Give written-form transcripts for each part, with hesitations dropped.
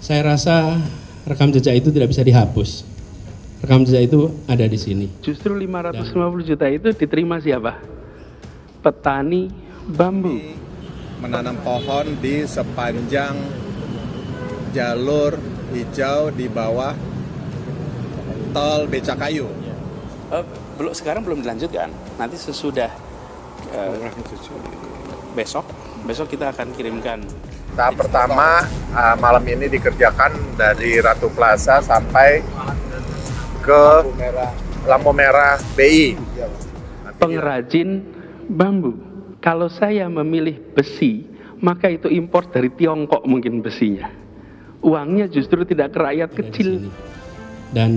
Saya rasa rekam jejak itu tidak bisa dihapus. Rekam jejak itu ada di sini. Justru 550 juta itu diterima siapa? Petani bambu. Menanam pohon di sepanjang jalur hijau di bawah tol Becakayu. Sekarang belum dilanjutkan. Nanti sesudah besok kita akan kirimkan. Tahap pertama malam ini dikerjakan dari Ratu Plaza sampai ke Lampu Merah BI. Pengrajin bambu. Kalau saya memilih besi, maka itu impor dari Tiongkok mungkin besinya. Uangnya justru tidak ke rakyat kecil. Dan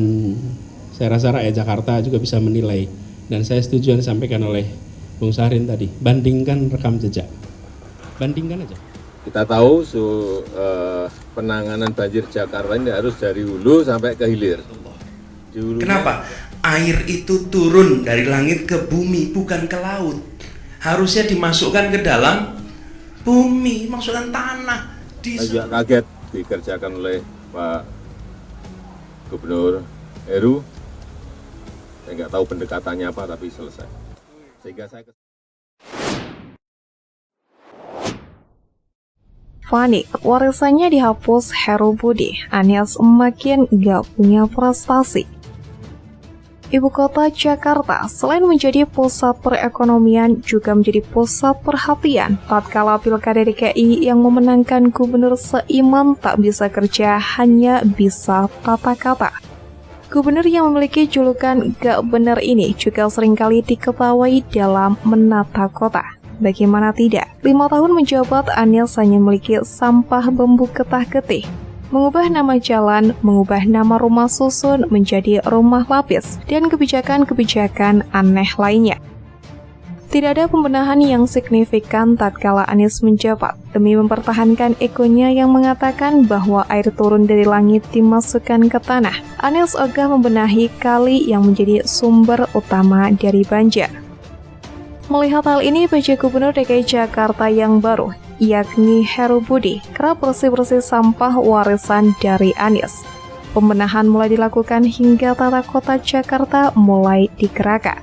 saya rasa rakyat Jakarta juga bisa menilai. Dan saya setuju yang disampaikan oleh Bung Syahrin tadi. Bandingkan rekam jejak. Bandingkan aja. Kita tahu penanganan banjir Jakarta ini harus dari hulu sampai ke hilir. Kenapa? Air itu turun dari langit ke bumi, bukan ke laut. Harusnya dimasukkan ke dalam bumi, masukkan tanah. Saya juga kaget dikerjakan oleh Pak Gubernur Heru. Saya nggak tahu pendekatannya apa, tapi selesai. Sehingga saya Panik, warisannya dihapus Heru Budi, Anies makin gak punya prestasi. Ibu kota Jakarta selain menjadi pusat perekonomian juga menjadi pusat perhatian tatkala Pilkada DKI yang memenangkan gubernur seiman tak bisa kerja hanya bisa tata kata. Gubernur yang memiliki julukan gak benar ini juga seringkali diketahui dalam menata kota. Bagaimana tidak, 5 tahun menjabat Anies hanya memiliki sampah bambu ketah-ketih, mengubah nama jalan, mengubah nama rumah susun menjadi rumah lapis, dan kebijakan-kebijakan aneh lainnya. Tidak ada pembenahan yang signifikan tatkala Anies menjabat demi mempertahankan egonya yang mengatakan bahwa air turun dari langit dimasukkan ke tanah. Anies ogah membenahi kali yang menjadi sumber utama dari banjir. Melihat hal ini, PJ Gubernur DKI Jakarta yang baru, yakni Heru Budi, kerap bersih-bersih sampah warisan dari Anies. Pembenahan mulai dilakukan hingga tata kota Jakarta mulai digerakkan.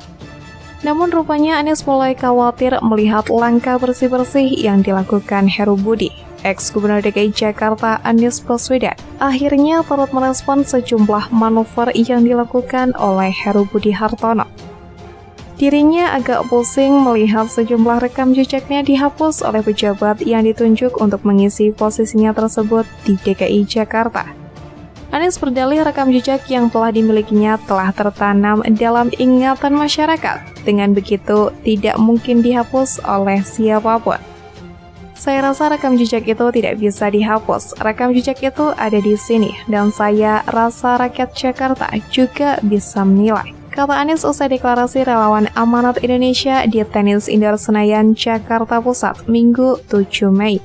Namun rupanya Anies mulai khawatir melihat langkah bersih-bersih yang dilakukan Heru Budi. Ex-Gubernur DKI Jakarta Anies Baswedan akhirnya turut merespon sejumlah manuver yang dilakukan oleh Heru Budi Hartono. Dirinya agak pusing melihat sejumlah rekam jejaknya dihapus oleh pejabat yang ditunjuk untuk mengisi posisinya tersebut di DKI Jakarta. Anies berdalih rekam jejak yang telah dimilikinya telah tertanam dalam ingatan masyarakat. Dengan begitu, tidak mungkin dihapus oleh siapapun. Saya rasa rekam jejak itu tidak bisa dihapus. Rekam jejak itu ada di sini, dan saya rasa rakyat Jakarta juga bisa menilai. Kata Anies usai deklarasi relawan Amanat Indonesia di Tenis Indoor Senayan, Jakarta Pusat, Minggu 7 Mei.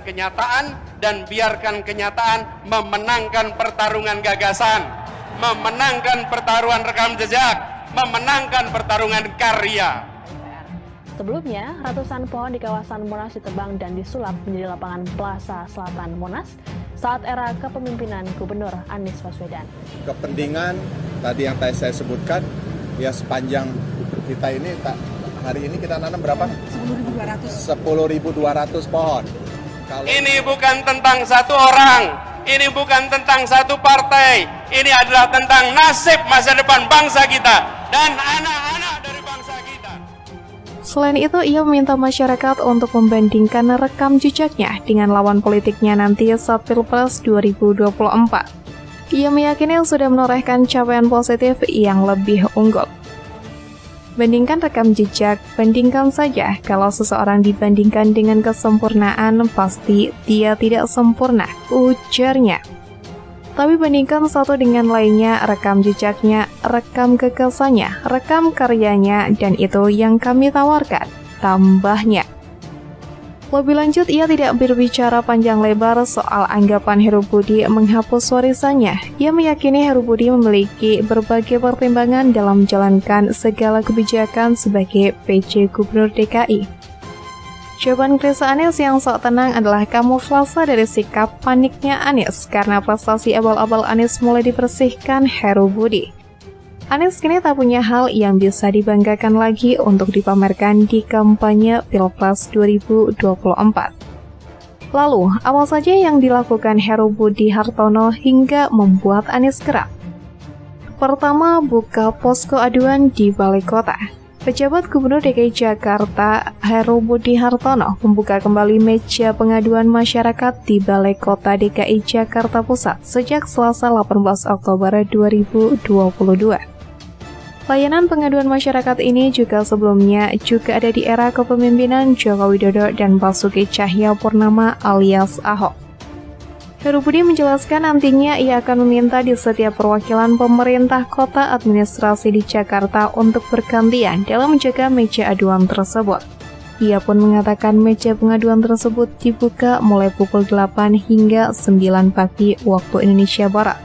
Kenyataan dan biarkan kenyataan memenangkan pertarungan gagasan, memenangkan pertarungan rekam jejak, memenangkan pertarungan karya. Sebelumnya, ratusan pohon di kawasan Monas ditebang dan disulap menjadi lapangan Plaza Selatan Monas saat era kepemimpinan Gubernur Anies Baswedan. Kepentingan tadi yang saya sebutkan, ya sepanjang kita ini, hari ini kita nanam berapa? 10.200 pohon. Ini bukan tentang satu orang, ini bukan tentang satu partai, ini adalah tentang nasib masa depan bangsa kita dan anak-anak dari bangsa kita. Selain itu, ia meminta masyarakat untuk membandingkan rekam jejaknya dengan lawan politiknya nanti saat Pilpres 2024. Ia meyakini sudah menorehkan capaian positif yang lebih unggul. Bandingkan rekam jejak, bandingkan saja. Kalau seseorang dibandingkan dengan kesempurnaan, pasti dia tidak sempurna, ujarnya. Tapi bandingkan satu dengan lainnya, rekam jejaknya, rekam gagasannya, rekam karyanya, dan itu yang kami tawarkan, tambahnya. Lebih lanjut, ia tidak berbicara panjang lebar soal anggapan Heru Budi menghapus warisannya. Ia meyakini Heru Budi memiliki berbagai pertimbangan dalam menjalankan segala kebijakan sebagai PJ Gubernur DKI. Jawaban klise Anies yang sok tenang adalah kamuflase dari sikap paniknya Anies karena prestasi abal-abal Anies mulai dibersihkan Heru Budi. Anies kini tak punya hal yang bisa dibanggakan lagi untuk dipamerkan di kampanye Pilpres 2024. Lalu, apa saja yang dilakukan Heru Budi Hartono hingga membuat Anies gerak? Pertama, buka posko aduan di Balai Kota. Pejabat Gubernur DKI Jakarta Heru Budi Hartono membuka kembali meja pengaduan masyarakat di Balai Kota DKI Jakarta Pusat sejak Selasa 18 Oktober 2022. Layanan pengaduan masyarakat ini sebelumnya juga ada di era kepemimpinan Joko Widodo dan Basuki Cahayapurnama alias Ahok. Heru Budi menjelaskan nantinya ia akan meminta di setiap perwakilan pemerintah kota administrasi di Jakarta untuk bergantian dalam menjaga meja aduan tersebut. Ia pun mengatakan meja pengaduan tersebut dibuka mulai pukul 8 hingga 9 pagi waktu Indonesia Barat.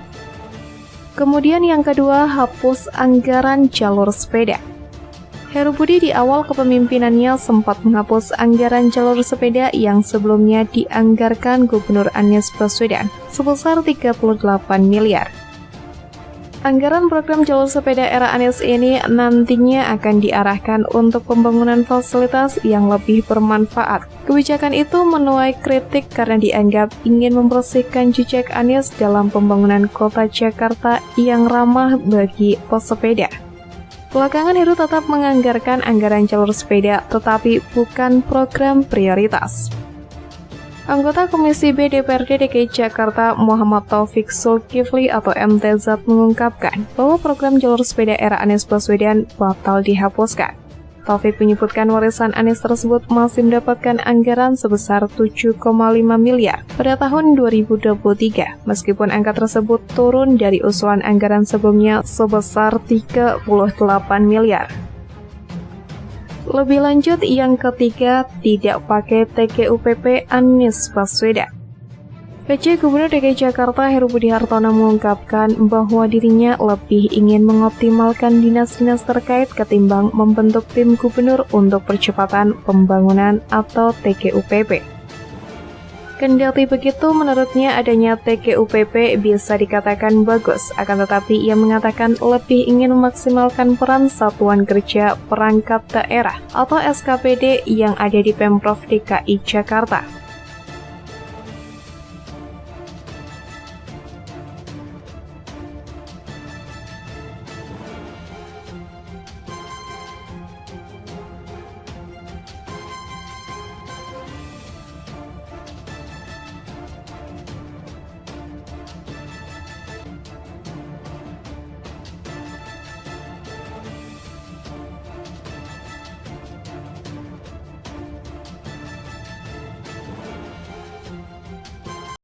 Kemudian yang kedua, hapus anggaran jalur sepeda. Heru Budi di awal kepemimpinannya sempat menghapus anggaran jalur sepeda yang sebelumnya dianggarkan Gubernur Anies Baswedan sebesar 38 miliar. Anggaran program jalur sepeda era Anies ini nantinya akan diarahkan untuk pembangunan fasilitas yang lebih bermanfaat. Kebijakan itu menuai kritik karena dianggap ingin membersihkan jejak Anies dalam pembangunan kota Jakarta yang ramah bagi pesepeda. Belakangan Heru tetap menganggarkan anggaran jalur sepeda, tetapi bukan program prioritas. Anggota Komisi B DPRD DKI Jakarta Muhammad Taufik Zulkifli atau MTZ mengungkapkan bahwa program jalur sepeda era Anies Baswedan batal dihapuskan. Taufik menyebutkan warisan Anies tersebut masih mendapatkan anggaran sebesar 7,5 miliar pada tahun 2023, meskipun angka tersebut turun dari usulan anggaran sebelumnya sebesar 38 miliar. Lebih lanjut, yang ketiga, tidak pakai TGUPP Anies Baswedan. PJ Gubernur DKI Jakarta Heru Budi Hartono mengungkapkan bahwa dirinya lebih ingin mengoptimalkan dinas-dinas terkait ketimbang membentuk tim gubernur untuk percepatan pembangunan atau TGUPP. Kendati begitu, menurutnya adanya TGUPP bisa dikatakan bagus, akan tetapi ia mengatakan lebih ingin memaksimalkan peran Satuan Kerja Perangkat Daerah atau SKPD yang ada di Pemprov DKI Jakarta.